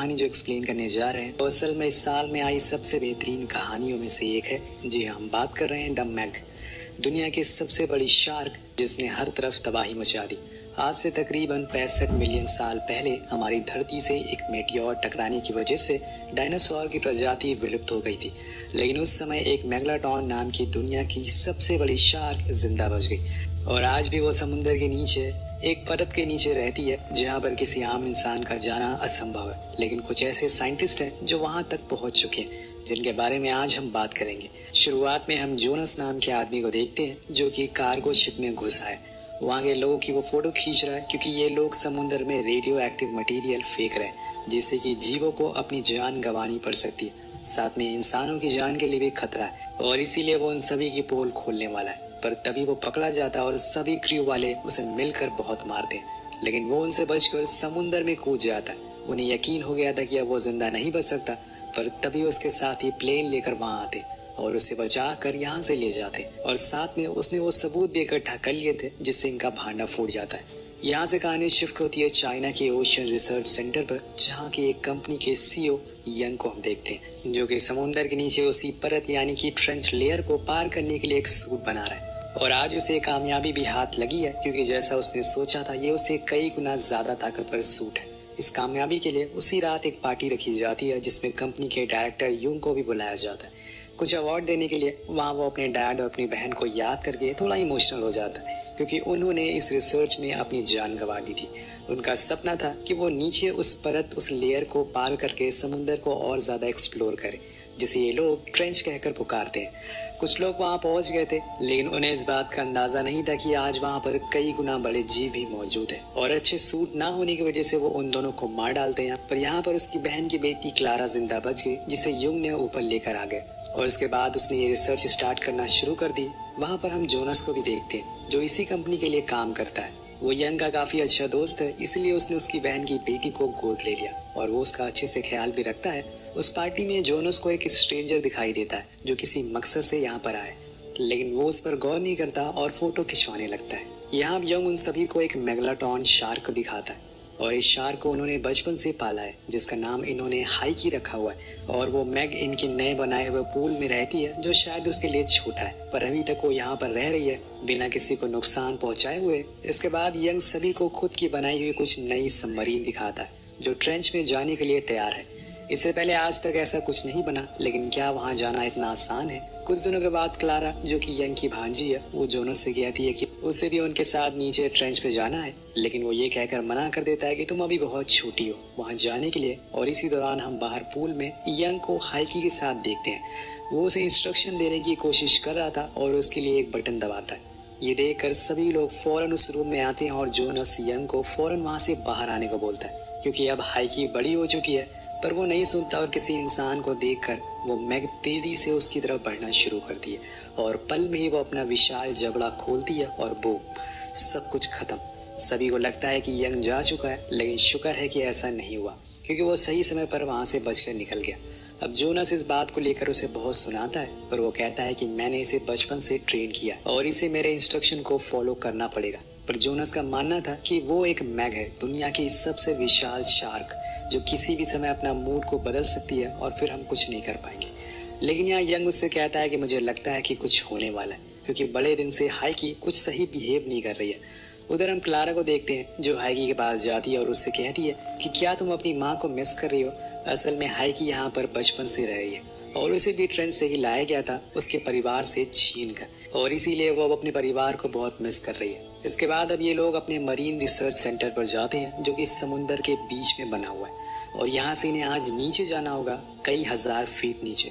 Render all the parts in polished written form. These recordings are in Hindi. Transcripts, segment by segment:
कहानी जो एक्सप्लेन करने जा रहे हैं वो असल में इस साल में आई सबसे बेहतरीन कहानियों में से एक है। जी हाँ, हम बात कर रहे हैं द मैग, दुनिया की सबसे बड़ी शार्क जिसने हर तरफ तबाही मचा दी। आज से तकरीबन 65 मिलियन साल पहले हमारी धरती से एक मेटियोर टकराने की वजह से डायनासोर की प्रजाति विलुप्त हो गई थी, लेकिन उस समय एक मेगालोडॉन नाम की दुनिया की सबसे बड़ी शार्क जिंदा बच गई और आज भी वो समुद्र के नीचे एक परत के नीचे रहती है जहाँ पर किसी आम इंसान का जाना असंभव है। लेकिन कुछ ऐसे साइंटिस्ट हैं जो वहाँ तक पहुँच चुके हैं जिनके बारे में आज हम बात करेंगे। शुरुआत में हम जोनस नाम के आदमी को देखते हैं जो कि कार्गो शिप में घुसा है। वहाँ के लोगों की वो फोटो खींच रहा है क्योंकि ये लोग समुद्र में रेडियो एक्टिव मटेरियल फेंक रहे हैं जिससे कि जीवों को अपनी जान गंवानी पड़ सकती है, साथ में इंसानों की जान के लिए भी खतरा है और इसीलिए वो उन सभी की पोल खोलने वाला है। पर तभी वो पकड़ा जाता है और सभी क्रू वाले उसे मिलकर बहुत मारते हैं, लेकिन वो उनसे बचकर समुद्र में कूद जाता है। उन्हें यकीन हो गया था कि अब वो जिंदा नहीं बच सकता, पर तभी उसके साथ ही प्लेन लेकर वहां आते और उसे बचा कर यहाँ से ले जाते और साथ में उसने वो सबूत भी इकट्ठा कर लिए थे जिससे इनका भांडा फूट जाता है। यहाँ से कहानी शिफ्ट होती है चाइना के ओशन रिसर्च सेंटर पर, जहाँ की एक कंपनी के सीईओ यंग को हम देखते हैं जो कि समुद्र के नीचे उसी परत यानी कि ट्रेंच लेयर को पार करने के लिए एक सूट बना रहा है। और आज उसे कामयाबी भी हाथ लगी है क्योंकि जैसा उसने सोचा था ये उससे कई गुना ज्यादा ताकतवर सूट है। इस कामयाबी के लिए उसी रात एक पार्टी रखी जाती है जिसमें कंपनी के डायरेक्टर यूंग को भी बुलाया जाता है। कुछ अवार्ड देने के लिए वहाँ वो अपने डैड और अपनी बहन को याद करके थोड़ा इमोशनल हो जाता है क्योंकि उन्होंने इस रिसर्च में अपनी जान गंवा दी थी। उनका सपना था कि वो नीचे उस परत उस लेयर को पार करके समुद्र को और ज्यादा एक्सप्लोर करे, जिसे ये लोग ट्रेंच कहकर पुकारते हैं। कुछ लोग वहां पहुंच गए थे, लेकिन उन्हें इस बात का अंदाजा नहीं था कि आज वहां पर कई गुना बड़े जीव भी मौजूद हैं और अच्छे सूट ना होने की वजह से वो उन दोनों को मार डालते हैं। पर यहाँ पर उसकी बहन की बेटी क्लारा जिंदा बच गई जिसे युंग ने ऊपर लेकर आ गए और उसके बाद उसने ये रिसर्च स्टार्ट करना शुरू कर दी। वहां पर हम जोनस को भी देखते हैं जो इसी कंपनी के लिए काम करता है। वो यंग का काफी अच्छा दोस्त है, इसलिए उसने उसकी बहन की बेटी को गोद ले लिया और वो उसका अच्छे से ख्याल भी रखता है। उस पार्टी में जोनस को एक स्ट्रेंजर दिखाई देता है जो किसी मकसद से यहाँ पर आए, लेकिन वो उस पर गौर नहीं करता और फोटो खिंचवाने लगता है। यहाँ यंग उन सभी को एक मेगालोडॉन शार्क को दिखाता है और इस शार्क को उन्होंने बचपन से पाला है जिसका नाम इन्होंने हाइकी रखा हुआ है और वो मैग इनके नए बनाए हुए पूल में रहती है जो शायद उसके लिए छोटा है, पर अभी तक वो यहाँ पर रह रही है बिना किसी को नुकसान पहुंचाए हुए। इसके बाद यंग सभी को खुद की बनाई हुई कुछ नई सबमरीन दिखाता है जो ट्रेंच में जाने के लिए तैयार है। इससे पहले आज तक ऐसा कुछ नहीं बना, लेकिन क्या वहां जाना इतना आसान है? कुछ दिनों के बाद क्लारा जो कि यंग की भांजी है वो जोनस से कहती है कि उसे भी उनके साथ नीचे ट्रेंच पे जाना है, लेकिन वो ये कहकर मना कर देता है कि तुम अभी बहुत छोटी हो वहां जाने के लिए। और इसी दौरान हम बाहर पूल में यंग को हाइकी के साथ देखते हैं। वो उसे इंस्ट्रक्शन देने की कोशिश कर रहा था और उसके लिए एक बटन दबाता है। ये देखकर सभी लोग फौरन उस रूम में आते हैं और जोनस यंग को फौरन वहां से बाहर आने को बोलता है क्योंकि अब हाइकी बड़ी हो चुकी है, पर वो नहीं सुनता और किसी इंसान को देखकर वो मैग तेजी से उसकी तरफ बढ़ना शुरू करती है और पल में ही वो अपना विशाल जबड़ा खोलती है और बूम, सब कुछ खत्म। सभी को लगता है कि यंग जा चुका है, लेकिन शुक्र है कि ऐसा नहीं हुआ क्योंकि वो सही समय पर वहां से बचकर निकल गया। अब जोनस इस बात को लेकर उसे बहुत सुनाता है, पर वो कहता है कि मैंने इसे बचपन से ट्रेन किया और इसे मेरे इंस्ट्रक्शन को फॉलो करना पड़ेगा। पर जोनस का मानना था कि वो एक मैग है, दुनिया की सबसे विशाल शार्क जो किसी भी समय अपना मूड को बदल सकती है और फिर हम कुछ नहीं कर पाएंगे। लेकिन यहाँ यंग उससे कहता है कि मुझे लगता है कि कुछ होने वाला है क्योंकि बड़े दिन से हाइकी कुछ सही बिहेव नहीं कर रही है। उधर हम क्लारा को देखते हैं जो हाइकी के पास जाती है और उससे कहती है कि क्या तुम अपनी माँ को मिस कर रही हो? असल में हाइकी यहाँ पर बचपन से रह रही है और उसे भी ट्रेन से ही लाया गया था उसके परिवार से छीन कर, और इसीलिए वो अब अपने परिवार को बहुत मिस कर रही है। इसके बाद अब ये लोग अपने मरीन रिसर्च सेंटर पर जाते हैं जो कि समुद्र के बीच में बना हुआ है और यहाँ से इन्हें आज नीचे जाना होगा कई हजार फीट नीचे।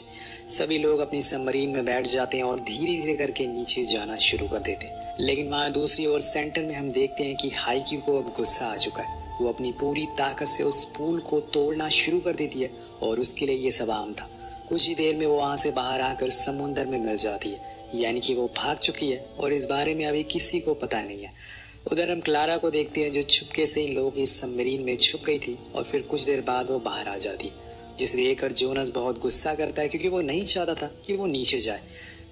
सभी लोग अपनी सबमरीन में बैठ जाते हैं और धीरे धीरे करके नीचे जाना शुरू कर देते हैं। लेकिन वहाँ दूसरी ओर सेंटर में हम देखते हैं कि हाइकी को अब गुस्सा आ चुका है। वो अपनी पूरी ताकत से उस पुल को तोड़ना शुरू कर देती है और उसके लिए ये सब आम था। कुछ ही देर में वो वहाँ से बाहर आकर समुद्र में मिल जाती है, यानी कि वो भाग चुकी है और इस बारे में अभी किसी को पता नहीं है। उधर हम क्लारा को देखते हैं जो छुपके से इन लोगों की सबमरीन में छुप गई थी और फिर कुछ देर बाद वो बाहर आ जाती है, जिसे देखकर जोनस बहुत गुस्सा करता है क्योंकि वो नहीं चाहता था कि वो नीचे जाए।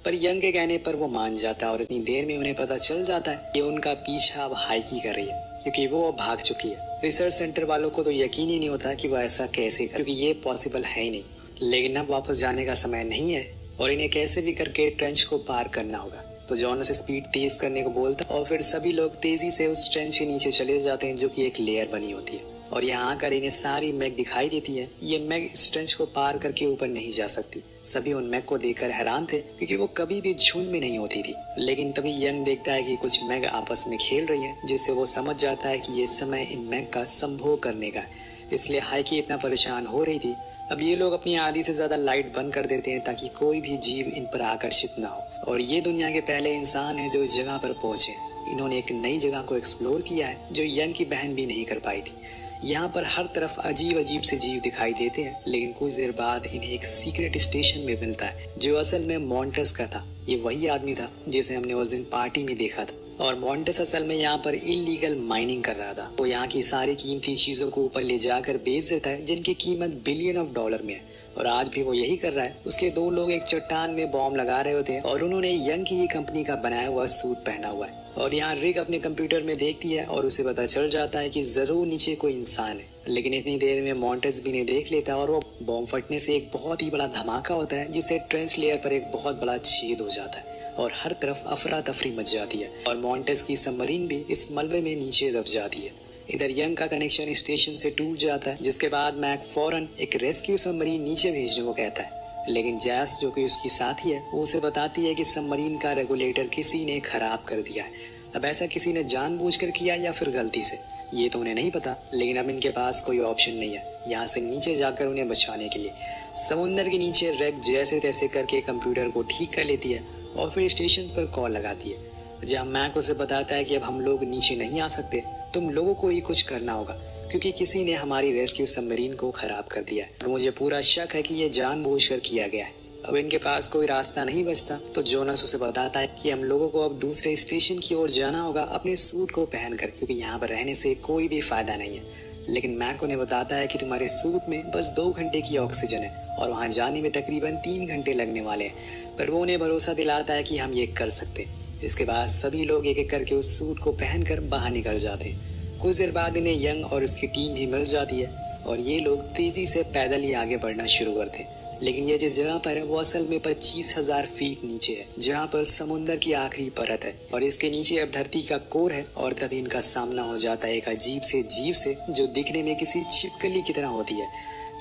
पर यंग के कहने पर वो मान जाता है और इतनी देर में उन्हें पता चल जाता है कि उनका पीछा अब हाइकी कर रही है क्योंकि वो अब भाग चुकी है। रिसर्च सेंटर वालों को तो यकीन ही नहीं होता कि वो ऐसा कैसे कर, क्योंकि ये पॉसिबल है ही नहीं। लेकिन अब वापस जाने का समय नहीं है और इन्हें कैसे भी करके ट्रेंच को पार करना होगा। तो जॉनस स्पीड तेज करने को बोलता और फिर सभी लोग तेजी से उस ट्रेंच के नीचे चले जाते हैं, जो कि एक लेयर बनी होती है। और यहाँ आकर इन्हें सारी मैग दिखाई देती है। ये मैग इस ट्रेंच को पार करके ऊपर नहीं जा सकती। सभी उन मैग को देखकर हैरान थे, क्योंकि वो कभी भी झुंड में नहीं होती थी। लेकिन तभी यंग देखता है कि कुछ मैग आपस में खेल रही हैं, जिससे वो समझ जाता है कि ये समय इन मैग का संभोग करने का है। इसलिए हाइकी इतना परेशान हो रही थी। अब ये लोग अपनी आधी से ज्यादा लाइट बंद कर देते हैं, ताकि कोई भी जीव इन पर आकर्षित ना हो। और ये दुनिया के पहले इंसान है जो इस जगह पर पहुंचे। इन्होंने एक नई जगह को एक्सप्लोर किया है, जो यंग की बहन भी नहीं कर पाई थी। यहाँ पर हर तरफ अजीब अजीब से जीव दिखाई देते हैं, लेकिन कुछ देर बाद इन्हें एक सीक्रेट स्टेशन में मिलता है, जो असल में मॉन्टस का था। ये वही आदमी था जिसे हमने उस दिन पार्टी में देखा था। और मॉन्टस असल में यहाँ पर इलीगल माइनिंग कर रहा था। वो यहाँ की सारी कीमती चीजों को ऊपर ले जाकर बेच देता है, जिनकी कीमत बिलियन ऑफ डॉलर में है। और आज भी वो यही कर रहा है। उसके दो लोग एक चट्टान में बॉम्ब लगा रहे होते हैं और उन्होंने यंग की ही कंपनी का बनाया हुआ सूट पहना हुआ है। और यहाँ रिक अपने कंप्यूटर में देखती है और उसे पता चल जाता है कि जरूर नीचे कोई इंसान है। लेकिन इतनी देर में मॉन्टेस भी नहीं देख लेता और वो बॉम्ब फटने से एक बहुत ही बड़ा धमाका होता है, जिससे ट्रेंच लेयर पर एक बहुत बड़ा छेद हो जाता है और हर तरफ अफरा तफरी मच जाती है। और मॉन्टेस की सबमरीन भी इस मलबे में नीचे दब जाती है। इधर यंग का कनेक्शन स्टेशन से टूट जाता है, जिसके बाद मैक फौरन एक रेस्क्यू सबमरीन नीचे भेजने को कहता है। लेकिन जैस, जो कि उसकी साथी है, वो उसे बताती है कि सबमरीन का रेगुलेटर किसी ने खराब कर दिया है। अब ऐसा किसी ने जानबूझकर किया या फिर गलती से, ये तो उन्हें नहीं पता। लेकिन अब इनके पास कोई ऑप्शन नहीं है यहाँ से नीचे जाकर उन्हें बचाने के लिए। समुद्र के नीचे रेक जैसे तैसे करके कंप्यूटर को ठीक कर लेती है और फिर स्टेशन पर कॉल लगाती है, जहाँ मैक उसे बताता है कि अब हम लोग नीचे नहीं आ सकते, तुम लोगों को ही कुछ करना होगा, क्योंकि किसी ने हमारी रेस्क्यू सबमरीन को खराब कर दिया है। और मुझे पूरा शक है कि ये जानबूझकर किया गया है। अब इनके पास कोई रास्ता नहीं बचता, तो जोनस उसे बताता है कि हम लोगों को अब दूसरे स्टेशन की ओर जाना होगा अपने सूट को पहनकर, क्योंकि यहाँ पर रहने से कोई भी फायदा नहीं है। लेकिन मैक उन्हें बताता है कि तुम्हारे सूट में बस 2 घंटे की ऑक्सीजन है और वहाँ जाने में तकरीबन 3 घंटे लगने वाले हैं। पर वो उन्हें भरोसा दिलाता है कि हम ये कर सकते हैं। इसके बाद सभी लोग एक एक करके उस सूट को पहनकर बाहर निकल जाते हैं। कुछ देर बाद इन्हें यंग और उसकी टीम भी मिल जाती है और ये लोग तेजी से पैदल ही आगे बढ़ना शुरू करते हैं। लेकिन ये जिस जगह पर है वो असल में 25,000 फीट नीचे है, जहाँ पर समुद्र की आखिरी परत है और इसके नीचे अब धरती का कोर है। और तभी इनका सामना हो जाता है एक अजीब से जीव से, जो दिखने में किसी छिपकली की तरह होती है।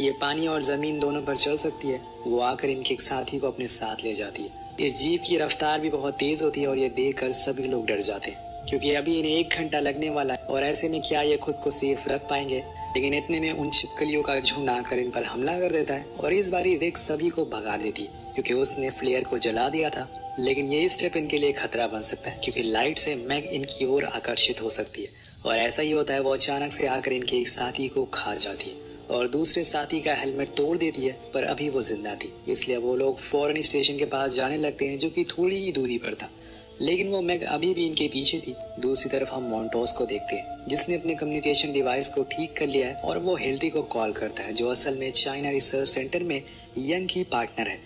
ये पानी और जमीन दोनों पर चल सकती है। वो आकर इनके एक साथी को अपने साथ ले जाती है। इस जीव की रफ्तार भी बहुत तेज होती है और ये देखकर सभी लोग डर जाते हैं, क्योंकि अभी इन्हें 1 घंटा लगने वाला है और ऐसे में क्या ये खुद को सेफ रख पाएंगे। लेकिन इतने में उन छिपकलियों का झुंड आकर इन पर हमला कर देता है और इस बारी रिक सभी को भगा देती है, क्योंकि उसने फ्लेयर को जला दिया था। लेकिन ये स्टेप इनके लिए खतरा बन सकता है, क्योंकि लाइट से मैग इनकी ओर आकर्षित हो सकती है। और ऐसा ही होता है, वो अचानक से आकर इनके एक साथी को खा जाती है और दूसरे साथी का हेलमेट तोड़ देती है। पर अभी वो जिंदा थी, इसलिए वो लोग फौरन स्टेशन के पास जाने लगते हैं, जो कि थोड़ी ही दूरी पर था। लेकिन वो मैग अभी भी इनके पीछे थी। दूसरी तरफ हम मॉन्टोस को देखते हैं, जिसने अपने कम्युनिकेशन डिवाइस को ठीक कर लिया है और वो हिलरी को कॉल करता है, जो असल में चाइना रिसर्च सेंटर में यंग की पार्टनर है।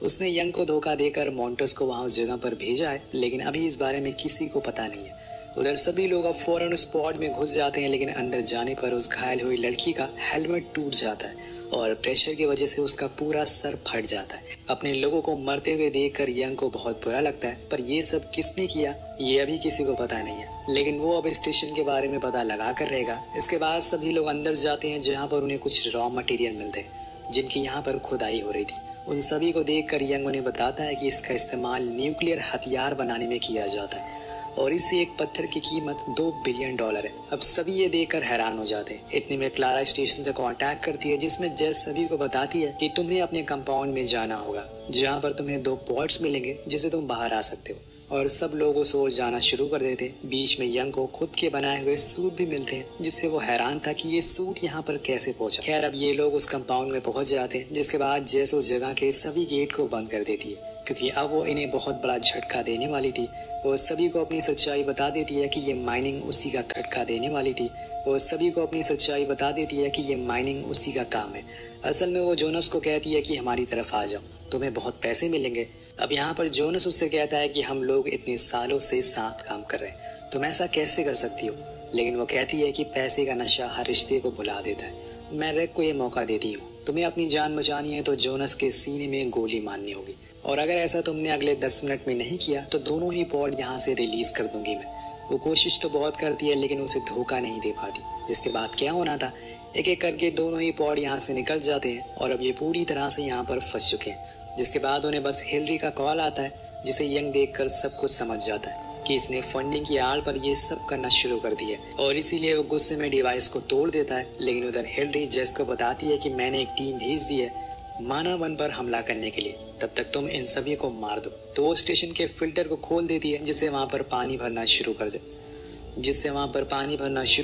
उसने यंग को धोखा देकर मॉन्टोस को वहां उस जगह पर भेजा है, लेकिन अभी इस बारे में किसी को पता नहीं है। उधर सभी लोग अब फौरन स्पॉट में घुस जाते हैं, लेकिन अंदर जाने पर उस घायल हुई लड़की का हेलमेट टूट जाता है और प्रेशर की वजह से उसका पूरा सर फट जाता है। अपने लोगों को मरते हुए देखकर यंग को बहुत बुरा लगता है, पर ये सब किसने किया ये अभी किसी को पता नहीं है। लेकिन वो अब स्टेशन के बारे में पता लगा कर रहेगा। इसके बाद सभी लोग अंदर जाते हैं, जहाँ पर उन्हें कुछ रॉ मटेरियल मिलते हैं, जिनकी यहाँ पर खुदाई हो रही थी। उन सभी को देखकर यंग उन्हें बताता है कि इसका इस्तेमाल न्यूक्लियर हथियार बनाने में किया जाता है और इससे एक पत्थर की कीमत $2 बिलियन है। अब सभी ये देखकर हैरान हो जाते हैं। इतने में क्लारा स्टेशन से कांटेक्ट करती है, जिसमें जेस सभी को बताती है कि तुम्हें अपने कंपाउंड में जाना होगा, जहाँ पर तुम्हें 2 पॉड्स मिलेंगे जिससे तुम बाहर आ सकते हो। और सब लोग उस ओर जाना शुरू कर देते हैं। बीच में यंग को खुद के बनाए हुए सूट भी मिलते हैं, जिससे वो हैरान था कि ये सूट यहाँ पर कैसे पहुंचा। खैर, अब ये लोग उस कंपाउंड में पहुंच जाते हैं, जिसके बाद जेस उस जगह के सभी गेट को बंद कर देती है, क्योंकि अब वो इन्हें बहुत बड़ा झटका देने वाली थी। वो सभी को अपनी सच्चाई बता देती है कि ये माइनिंग उसी का झटका देने वाली थी। वो सभी को अपनी सच्चाई बता देती है कि ये माइनिंग उसी का काम है। असल में वो जोनस को कहती है कि हमारी तरफ आ जाओ, तुम्हें बहुत पैसे मिलेंगे। अब यहाँ पर जोनस उससे कहता है कि हम लोग इतने सालों से साथ काम कर रहे हैं, तुम ऐसा कैसे कर सकती हो। लेकिन वो कहती है कि पैसे का नशा हर रिश्ते को भुला देता है। मैं रेक को ये मौका देती हूँ, तुम्हें अपनी जान बचानी है तो जोनस के सीने में गोली मारनी होगी, और अगर ऐसा तुमने अगले 10 मिनट में नहीं किया तो दोनों ही पॉड यहाँ से रिलीज कर दूंगी मैं। वो कोशिश तो बहुत करती है लेकिन उसे धोखा नहीं दे पाती, जिसके बाद क्या होना था, एक एक करके दोनों ही पॉड यहाँ से निकल जाते हैं और अब ये पूरी तरह से यहाँ पर फंस चुके हैं। जिसके बाद उन्हें बस हिलरी का कॉल आता है, जिसे यंग देखकर सब कुछ समझ जाता है कि इसने फंडिंग की आड़ पर ये सब करना शुरू कर दिया और इसीलिए वो गुस्से में डिवाइस को तोड़ देता है। लेकिन उधर हिलरी जेस को बताती है कि मैंने एक टीम भेज दी है मानव वन पर हमला करने के लिए, तब तक तुम इन सभी को मार दो। तो वो स्टेशन के फिल्टर को खोल देती है जिससे वहां पर पानी भरना शुरू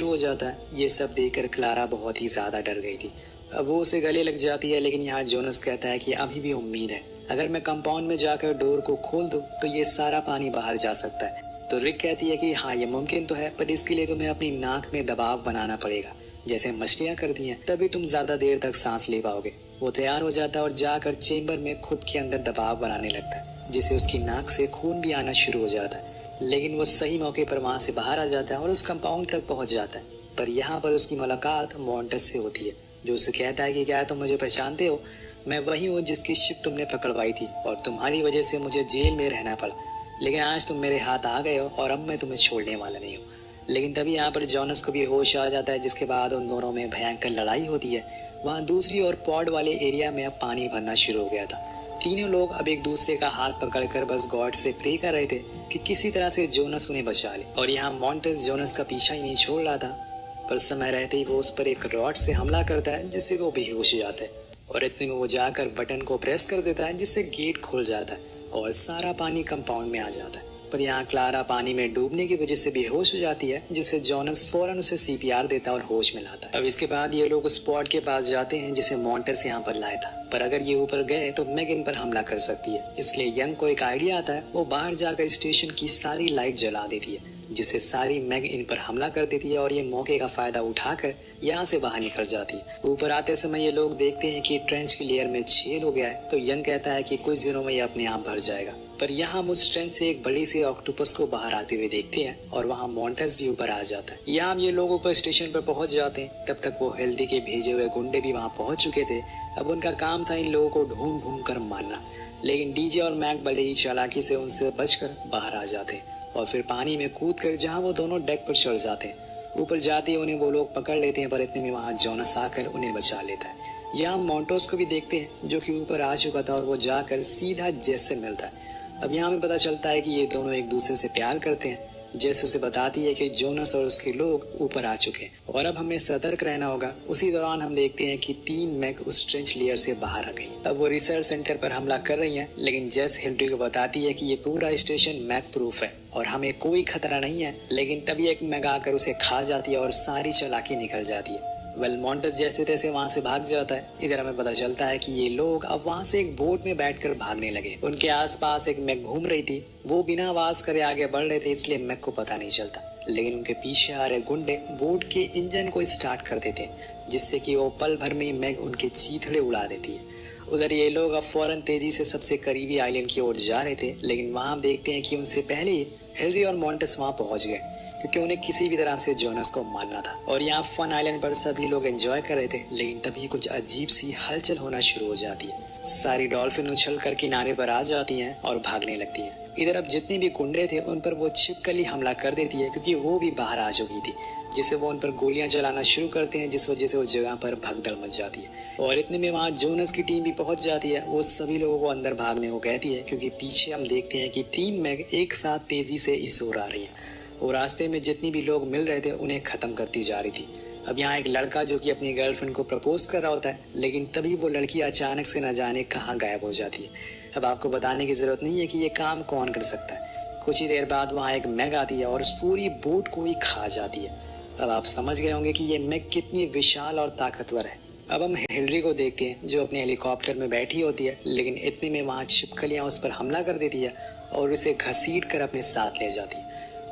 हो जाता है। ये सब देखकर क्लारा बहुत ही ज्यादा डर गई थी। अब वो उसे गले लग जाती है, लेकिन यहाँ जोनस कहता है कि अभी भी उम्मीद है, अगर मैं कंपाउंड में जाकर डोर को खोल दूं तो ये सारा पानी बाहर जा सकता है। तो रिक कहती है कि हाँ ये मुमकिन तो है, पर इसके लिए तुम्हें अपनी नाक में दबाव बनाना पड़ेगा, जैसे मछलियां करती हैं, तभी तुम ज्यादा देर तक सांस ले पाओगे। वो तैयार हो जाता है और जाकर चेंबर में खुद के अंदर दबाव बनाने लगता है, जिससे उसकी नाक से खून भी आना शुरू हो जाता है। लेकिन वो सही मौके पर वहां से बाहर आ जाता है और उस कंपाउंड तक पहुंच जाता है। पर यहाँ पर उसकी मुलाकात मॉन्टेस से होती है, जो उसे कहता है कि क्या तुम मुझे पहचानते हो, मैं वही हूँ जिसकी शिप तुमने पकड़वाई थी और तुम्हारी वजह से मुझे जेल में रहना पड़ा, लेकिन आज तुम मेरे हाथ आ गए हो और अब मैं तुम्हें छोड़ने वाला नहीं हूँ। लेकिन तभी यहाँ पर जॉनस को भी होश आ जाता है, जिसके बाद उन दोनों में भयंकर लड़ाई होती है। वहाँ दूसरी ओर पॉड वाले एरिया में अब पानी भरना शुरू हो गया था। तीनों लोग अब एक दूसरे का हाथ पकड़कर बस गॉड से प्रे कर रहे थे कि किसी तरह से जोनस उन्हें बचा ले। और यहाँ मॉन्टेस जोनस का पीछा ही नहीं छोड़ रहा था, पर समय रहते ही वो उस पर एक रॉड से हमला करता है, जिससे वो बेहोश हो जाता है और इतने में वो जाकर बटन को प्रेस कर देता है, जिससे गेट खुल जाता है और सारा पानी कंपाउंड में आ जाता है। पर यहाँ क्लारा पानी में डूबने की वजह से बेहोश हो जाती है, जिससे जॉनस फौरन उसे सीपीआर देता है और होश में लाता है। अब इसके बाद ये लोग उस पॉड के पास जाते हैं जिसे मॉन्टेस यहाँ पर लाया था, पर अगर ये ऊपर गए तो मैग इन पर हमला कर सकती है। इसलिए यंग को एक आइडिया आता है, वो बाहर जाकर स्टेशन की सारी लाइट जला देती है, जिससे सारी मैग इन पर हमला कर देती है और ये मौके का फायदा उठाकर यहाँ से बाहर निकल जाती है। ऊपर आते समय ये लोग देखते हैं कि ट्रेंच की लेयर में छेद हो गया है, तो यंग कहता है कि कुछ दिनों में ये अपने आप भर जाएगा। पर यहाँ हम उस ट्रेंच से एक बड़ी सी ऑक्टोपस को बाहर आते हुए देखते हैं और वहाँ मॉन्टेस भी ऊपर आ जाता है। यहाँ ये लोग ऊपर स्टेशन पर पहुंच जाते हैं, तब तक वो हिलरी के भेजे हुए गुंडे भी वहाँ पहुंच चुके थे। अब उनका काम था इन लोगों को ढूंढ ढूंढ कर मारना, लेकिन डीजे और मैक बड़े ही चालाकी से उनसे बचकर बाहर आ जाते और फिर पानी में कूद कर जहाँ वो दोनों डेक पर चढ़ जाते हैं। ऊपर जाते ही उन्हें वो लोग पकड़ लेते हैं, पर इतने में वहाँ जोनस आकर उन्हें बचा लेता है। यहाँ मॉन्टोस को भी देखते हैं, जो कि ऊपर आ चुका था और वो जाकर सीधा जेस से मिलता है। अब यहाँ हमें पता चलता है कि ये दोनों एक दूसरे से प्यार करते हैं। जेस उसे बताती है कि जोनस और उसके लोग ऊपर आ चुके हैं और अब हमें सतर्क रहना होगा। उसी दौरान हम देखते हैं कि 3 मैग उस ट्रेंच लेयर से बाहर आ गई। अब वो रिसर्च सेंटर पर हमला कर रही हैं, लेकिन जेस हिलरी को बताती है कि ये पूरा स्टेशन मैग प्रूफ है और हमें कोई खतरा नहीं है। लेकिन तभी एक मैग आकर उसे खा जाती है और सारी चालाकी निकल जाती है। मॉन्टेस जैसे तैसे वहां से भाग जाता है। इधर हमें पता चलता है कि ये लोग अब वहां से एक बोट में बैठकर भागने लगे। उनके आसपास एक मैग घूम रही थी, वो बिना आवाज करे आगे बढ़ रहे थे, इसलिए मैग को पता नहीं चलता। लेकिन उनके पीछे आ रहे गुंडे बोट के इंजन को स्टार्ट कर देते हैं, जिससे कि वो पल भर में ही मैग उनके चीथड़े उड़ा देती है। उधर ये लोग अब फौरन तेजी से सबसे करीबी आइलैंड की ओर जा रहे थे, लेकिन वहां देखते हैं कि उनसे पहले ही हिलरी और मॉन्टेस वहां पहुंच गए, क्योंकि उन्हें किसी भी तरह से जोनस को मारना था। और यहाँ फन आइलैंड पर सभी लोग एंजॉय कर रहे थे, लेकिन तभी कुछ अजीब सी हलचल होना शुरू हो जाती है। सारी डॉल्फिन उछल कर किनारे पर आ जाती हैं और भागने लगती हैं। इधर अब जितने भी गुंडे थे उन पर वो छिपकली हमला कर देती है, क्योंकि वो भी बाहर आ चुकी थी, जिससे वो उन पर गोलियां चलाना शुरू करते हैं, जिस वजह से उस जगह पर भगदड़ मच जाती है। और इतने में वहाँ जोनस की टीम भी पहुंच जाती है। वो सभी लोगों को अंदर भागने को कहती है, क्योंकि पीछे हम देखते हैं कि 3 मैग एक साथ तेजी से इस ओर आ रही है और रास्ते में जितनी भी लोग मिल रहे थे उन्हें खत्म करती जा रही थी। अब यहाँ एक लड़का जो कि अपनी गर्लफ्रेंड को प्रपोज कर रहा होता है, लेकिन तभी वो लड़की अचानक से न जाने कहाँ गायब हो जाती है। अब आपको बताने की जरूरत नहीं है कि ये काम कौन कर सकता है। कुछ ही देर बाद वहाँ एक मैग आती है और उस पूरी बोट को ही खा जाती है। अब आप समझ गए होंगे कि ये मैग कितनी विशाल और ताकतवर है। अब हम हिलरी को देखते हैं, जो अपने हेलीकॉप्टर में बैठी होती है, लेकिन इतने में वहाँ छिपकलियाँ उस पर हमला कर देती है और उसे घसीट कर अपने साथ ले जाती है।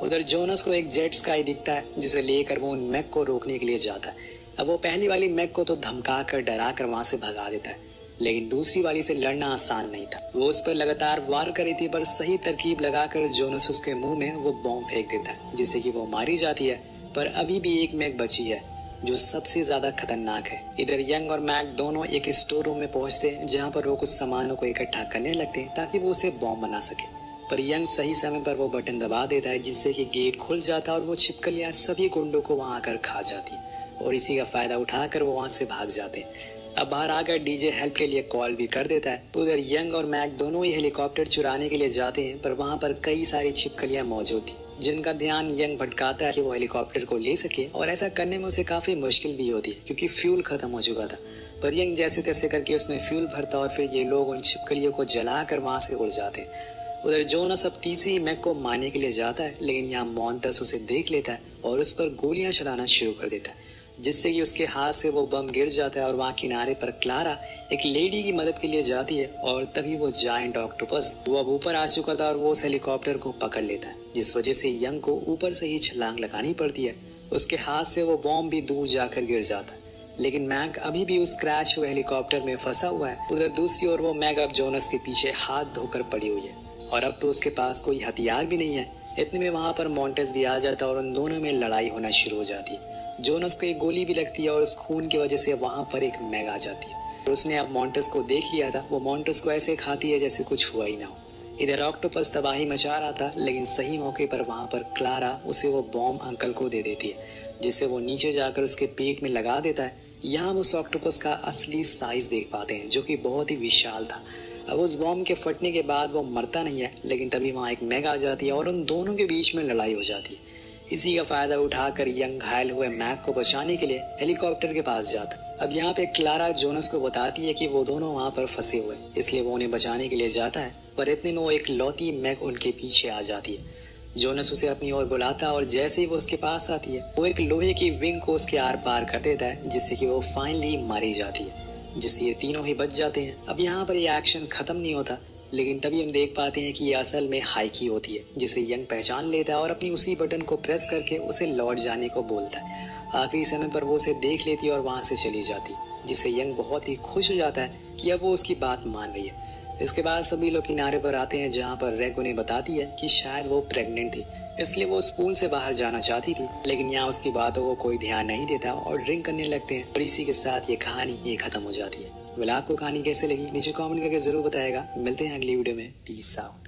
उधर जोनस को एक जेट स्काई दिखता है, जिसे लेकर वो उन मैग को रोकने के लिए जाता है। अब वो पहली वाली मैग को तो धमका कर डरा कर वहां से भगा देता है, लेकिन दूसरी वाली से लड़ना आसान नहीं था। वो उस पर लगातार वार कर रही थी, पर सही तरकीब लगाकर जोनस उसके मुंह में वो बॉम्ब फेंक देता है, जिससे कि वो मारी जाती है। पर अभी भी एक मैग बची है जो सबसे ज्यादा खतरनाक है। इधर यंग और मैग दोनों एक स्टोर रूम में पहुंचते हैं जहां पर वो कुछ सामानों को इकट्ठा करने लगते हैं ताकि वो उसे बॉम्ब बना सके। पर यंग सही समय पर वो बटन दबा देता है जिससे कि गेट खुल जाता है और वो छिपकलियां सभी गुंडों को वहां आकर खा जाती है और इसी का फायदा उठाकर वो वहां से भाग जाते हैं। अब बाहर आकर डीजे हेल्प के लिए कॉल भी कर देता है। उधर यंग और मैग दोनों ही हेलीकॉप्टर चुराने के लिए जाते हैं पर वहां पर कई सारी छिपकलियां मौजूद थी जिनका ध्यान यंग भटकाता है कि वो हेलीकॉप्टर को ले सके और ऐसा करने में उसे काफी मुश्किल भी होती है क्योंकि फ्यूल खत्म हो चुका था। पर यंग जैसे तैसे करके उसमें फ्यूल भरता और फिर ये लोग उन छिपकलियों को जलाकर वहां से उड़ जाते हैं। उधर जोनस अब तीसरी मैग को मारने के लिए जाता है लेकिन यहाँ मॉन्टस उसे देख लेता है और उस पर गोलियां चलाना शुरू कर देता है जिससे कि उसके हाथ से वो बम गिर जाता है और वहाँ किनारे पर क्लारा एक लेडी की मदद के लिए जाती है और तभी वो जायंट ऑक्टोपस वो अब ऊपर आ चुका था और वो उस हेलीकॉप्टर को पकड़ लेता है जिस वजह से यंग को ऊपर से ही छलांग लगानी पड़ती है। उसके हाथ से वो बॉम्ब भी दूर जाकर गिर जाता है लेकिन मैग अभी भी उस क्रैश हुए हेलीकॉप्टर में फंसा हुआ है। उधर दूसरी ओर वो मैग अब जोनस के पीछे हाथ धोकर पड़ी हुई है और अब तो उसके पास कोई हथियार भी नहीं है। इतने में वहां पर मॉन्टेस भी आ जाता है और उन दोनों में लड़ाई होना शुरू हो जाती है। जोनस को एक गोली भी लगती है और उस खून की वजह से वहां पर एक मैग आ जाती है और उसने अब मॉन्टेस को देख लिया था। वो मॉन्टेस को ऐसे खाती है जैसे कुछ हुआ ही ना हो। इधर ऑक्टोपस तबाही मचा रहा था लेकिन सही मौके पर वहां पर क्लारा उसे वो बॉम्ब अंकल को दे देती है जिससे वो नीचे जाकर उसके पेट में लगा देता है। यहाँ हम उस ऑक्टोपस का असली साइज देख पाते हैं जो कि बहुत ही विशाल था। अब उस बॉम्ब के फटने के बाद वो मरता नहीं है लेकिन तभी वहाँ एक मैग आ जाती है और उन दोनों के बीच में लड़ाई हो जाती है। इसी का फायदा उठाकर यंग घायल हुए मैग को बचाने के लिए हेलीकॉप्टर के पास जाता। अब यहाँ पे क्लारा जोनस को बताती है कि वो दोनों वहाँ पर फंसे हुए इसलिए वो उन्हें बचाने के लिए जाता है पर इतने में वो एक लौती मैग उनके पीछे आ जाती है। जोनस उसे अपनी ओर बुलाता है और जैसे ही वो उसके पास आती है वो एक लोहे की विंग को उसके आर पार कर देता है जिससे कि वो फाइनली मारी जाती है जिससे ये तीनों ही बच जाते हैं। अब यहाँ पर ये एक्शन खत्म नहीं होता लेकिन तभी हम देख पाते हैं कि ये असल में हाइकी होती है जिसे यंग पहचान लेता है और अपनी उसी बटन को प्रेस करके उसे लौट जाने को बोलता है। आखिरी समय पर वो उसे देख लेती है और वहां से चली जाती है जिससे यंग बहुत ही खुश हो जाता है कि अब वो उसकी बात मान रही है। इसके बाद सभी लोग किनारे पर आते हैं जहाँ पर रेग उन्हें बताती है कि शायद वो प्रेग्नेंट थी इसलिए वो स्कूल से बाहर जाना चाहती थी लेकिन यहाँ उसकी बातों को कोई ध्यान नहीं देता और ड्रिंक करने लगते हैं और इसी के साथ ये कहानी ये खत्म हो जाती है। आपको कहानी कैसे लगी नीचे कमेंट करके जरूर बताएगा। मिलते हैं अगली वीडियो में। Peace out.